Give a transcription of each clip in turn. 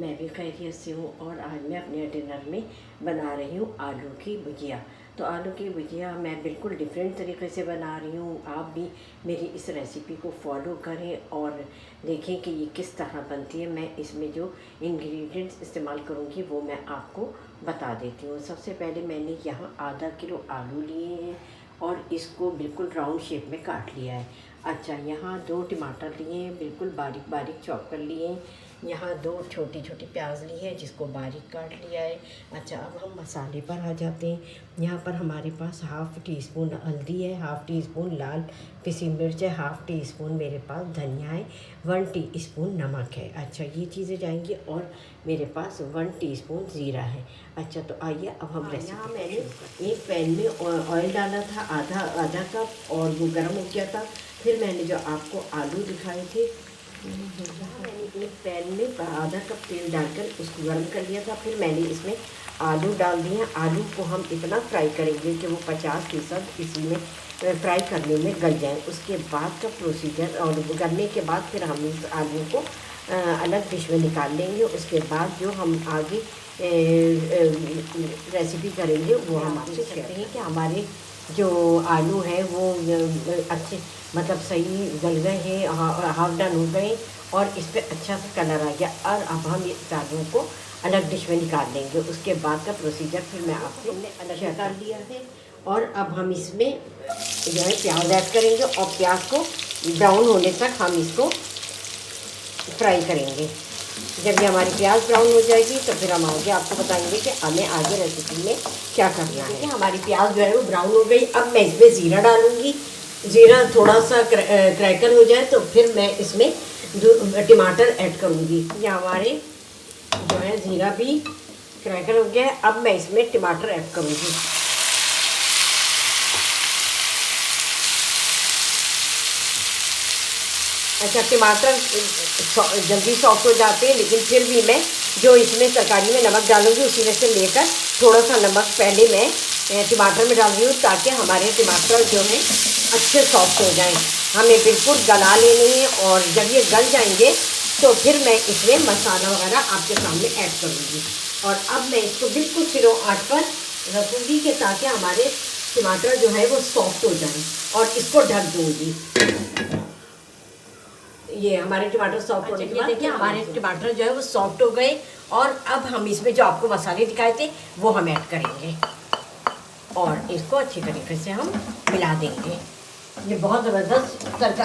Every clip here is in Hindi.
मैं भी खैरियत से हूँ। और आज मैं अपने डिनर में बना रही हूँ आलू की भुजिया। तो आलू की भुजिया मैं बिल्कुल डिफरेंट तरीके से बना रही हूँ। आप भी मेरी इस रेसिपी को फॉलो करें और देखें कि ये किस तरह बनती है। मैं इसमें जो इंग्रेडिएंट्स इस्तेमाल करूँगी वो मैं आपको बता देती हूँ। सबसे पहले मैंने यहाँ आधा किलो आलू लिए हैं और इसको बिल्कुल राउंड शेप में काट लिया है। अच्छा, यहाँ 2 टमाटर लिए हैं, बिल्कुल बारीक बारीक चॉप कर लिए हैं। यहाँ 2 छोटी छोटी प्याज ली है जिसको बारीक काट लिया है। अच्छा, अब हम मसाले पर आ जाते हैं। यहाँ पर हमारे पास हाफ़ टी स्पून हल्दी है, हाफ़ टी स्पून लाल पिसी मिर्च है, हाफ़ टी स्पून मेरे पास धनिया है, 1 टीस्पून नमक है। अच्छा, ये चीज़ें जाएंगी और मेरे पास 1 टीस्पून ज़ीरा है। अच्छा, तो आइए अब हम यहाँ मैंने एक पैन में ऑयल डाला था आधा कप और वो गर्म हो गया था। फिर मैंने जो आपको आलू दिखाए थे, मैंने एक पैन में आधा कप तेल डालकर उसको गर्म कर लिया था। फिर मैंने इसमें आलू डाल दिए। आलू को हम इतना फ्राई करेंगे कि वो 50% इसी में फ्राई करने में गल जाए। उसके बाद का प्रोसीजर और गलने के बाद फिर हम इस आलू को अलग डिश में निकाल लेंगे। उसके बाद जो हम आगे रेसिपी करेंगे वो हम आपसे कहते हैं कि हमारे जो आलू है वो अच्छे मतलब सही गल गए हैं, हाफ डन हो गए और इस पर अच्छा सा कलर आ गया। और अब हम इस आलू को अलग डिश में निकाल लेंगे। उसके बाद का प्रोसीजर फिर मैं आपको अलग निकाल लिया है। और अब हम इसमें जो है प्याज ऐड करेंगे और प्याज को ब्राउन होने तक हम इसको फ्राई करेंगे। जब ये हमारी प्याज ब्राउन हो जाएगी तो फिर हम आगे आपको बताएंगे कि हमें आगे रेसिपी में क्या करना है। हमारी प्याज जो है वो ब्राउन हो गई। अब मैं इसमें ज़ीरा डालूँगी। ज़ीरा थोड़ा सा क्रैकल हो जाए तो फिर मैं इसमें टमाटर ऐड करूँगी। ये हमारे जो है ज़ीरा भी क्रैकल हो गया है। अब मैं इसमें टमाटर ऐड करूँगी। अच्छा, टमाटर जल्दी सॉफ्ट हो जाते हैं, लेकिन फिर भी मैं जो इसमें तरकारी में नमक डालूंगी उसी में से लेकर थोड़ा सा नमक पहले मैं टमाटर में डाल रही हूँ ताकि हमारे टमाटर जो हैं अच्छे सॉफ्ट हो जाएं। हमें बिल्कुल गला लेने हैं और जब ये गल जाएंगे तो फिर मैं इसमें मसाला वगैरह आपके सामने ऐड करूँगी। और अब मैं इसको बिल्कुल स्लो आंच पर रखूँगी कि ताकि हमारे टमाटर जो है वो सॉफ्ट हो जाएँ और इसको ढक दूँगी। ये हमारे टमाटर सॉफ्ट होने के बाद देखिए हमारे टमाटर जो है वो सॉफ्ट हो गए। और अब हम इसमें जो आपको मसाले दिखाए थे वो हम ऐड करेंगे और इसको अच्छी तरीके से हम मिला देंगे। ये बहुत ज़बरदस्त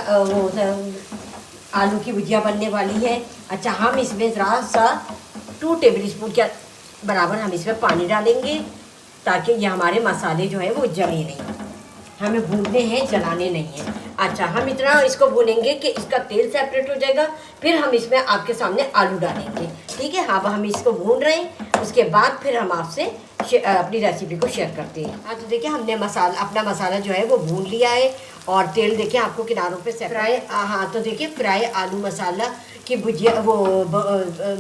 आलू की भुजिया बनने वाली है। अच्छा, हम इसमें ज़रा सा 2 टेबल स्पून के बराबर हम इसमें पानी डालेंगे ताकि ये हमारे मसाले जो है वो जले नहीं। हमें भूनने हैं, जलाने नहीं है। अच्छा, हम इतना इसको भूनेंगे कि इसका तेल सेपरेट हो जाएगा। फिर हम इसमें आपके सामने आलू डालेंगे। ठीक है, हाँ, हम इसको भून रहे हैं। उसके बाद फिर हम आपसे अपनी रेसिपी को शेयर करते हैं। हाँ, तो देखिए हमने अपना मसाला जो है वो भून लिया है और तेल देखिए आपको किनारों पे फ्राई। हाँ, तो देखिए फ्राई आलू मसाला की भुजिया वो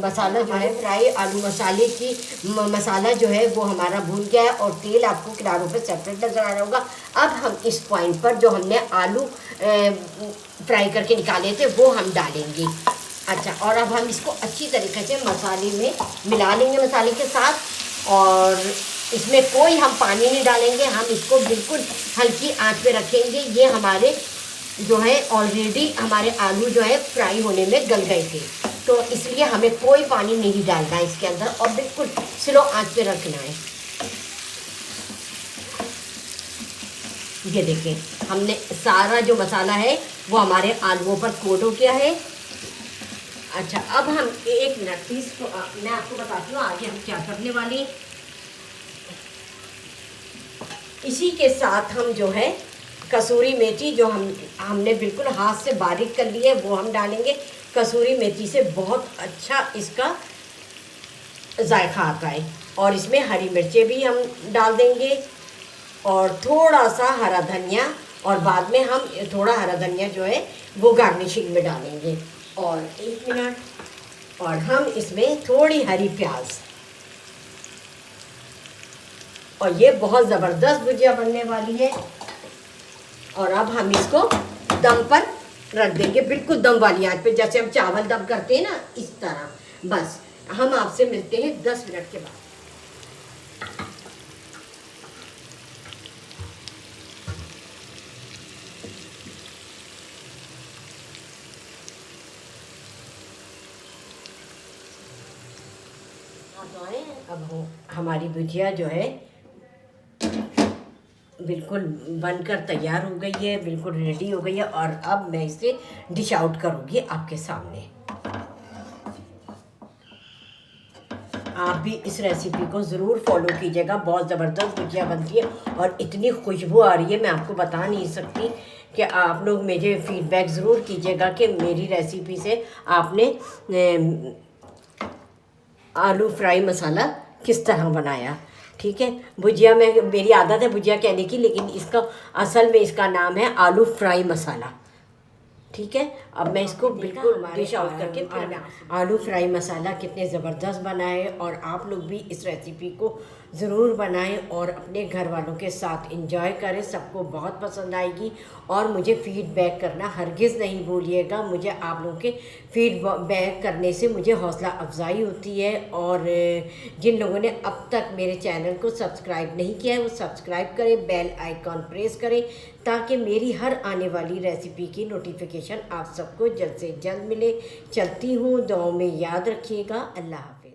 मसाला जो है फ्राई आलू मसाले की मसाला जो है वो हमारा भून गया है और तेल आपको किनारों पे सेपरेट नज़र आ रहा होगा। अब हम इस पॉइंट पर जो हमने आलू फ्राई करके निकाले थे वो हम डालेंगे। अच्छा, और अब हम इसको अच्छी तरीके से मसाले में मिला लेंगे मसाले के साथ। और इसमें कोई हम पानी नहीं डालेंगे, हम इसको बिल्कुल हल्की आंच पे रखेंगे। ये हमारे जो है ऑलरेडी हमारे आलू जो है फ्राई होने में गल गए थे, तो इसलिए हमें कोई पानी नहीं डालना है इसके अंदर और बिल्कुल स्लो आंच पे रखना है। ये देखें हमने सारा जो मसाला है वो हमारे आलूओं पर कोट हो गया है। अच्छा, अब हम 1 मिनट प्लीज मैं आपको बताती हूँ आगे हम क्या करने वाले हैं। इसी के साथ हम जो है कसूरी मेथी जो हमने बिल्कुल हाथ से बारीक कर ली है वो हम डालेंगे। कसूरी मेथी से बहुत अच्छा इसका जायका आता है। और इसमें हरी मिर्चें भी हम डाल देंगे और थोड़ा सा हरा धनिया, और बाद में हम थोड़ा हरा धनिया जो है वो गार्निशिंग में डालेंगे। और 1 मिनट, और हम इसमें थोड़ी हरी प्याज, और ये बहुत ज़बरदस्त भुजिया बनने वाली है। और अब हम इसको दम पर रख देंगे, बिल्कुल दम वाली आंच पे, जैसे हम चावल दम करते हैं ना, इस तरह। बस हम आपसे मिलते हैं 10 मिनट के बाद। तो अब हमारी भुजिया जो है बिल्कुल बनकर तैयार हो गई है, बिल्कुल रेडी हो गई है। और अब मैं इसे डिश आउट करूँगी आपके सामने। आप भी इस रेसिपी को ज़रूर फॉलो कीजिएगा, बहुत ज़बरदस्त भुजिया बनती है और इतनी खुशबू आ रही है मैं आपको बता नहीं सकती। कि आप लोग मुझे फीडबैक ज़रूर कीजिएगा कि मेरी रेसिपी से आपने आलू फ्राई मसाला किस तरह बनाया। ठीक है, भुजिया में मेरी आदत है भुजिया कहने की, लेकिन इसका असल में इसका नाम है आलू फ्राई मसाला। ठीक है, अब मैं इसको बिल्कुल डिश आउट करके फिर आलू फ्राई मसाला कितने ज़बरदस्त बनाए। और आप लोग भी इस रेसिपी को ज़रूर बनाएं और अपने घर वालों के साथ इंजॉय करें, सबको बहुत पसंद आएगी। और मुझे फ़ीडबैक करना हरगिज़ नहीं भूलिएगा, मुझे आप लोगों के फीडबैक करने से मुझे हौसला अफजाई होती है। और जिन लोगों ने अब तक मेरे चैनल को सब्सक्राइब नहीं किया है वो सब्सक्राइब करें, बेल आइकॉन प्रेस करें, ताकि मेरी हर आने वाली रेसिपी की नोटिफिकेशन आप सबको जल्द से जल्द मिले। चलती हूँ, दुआओं में याद रखिएगा। अल्लाह हाफिज़।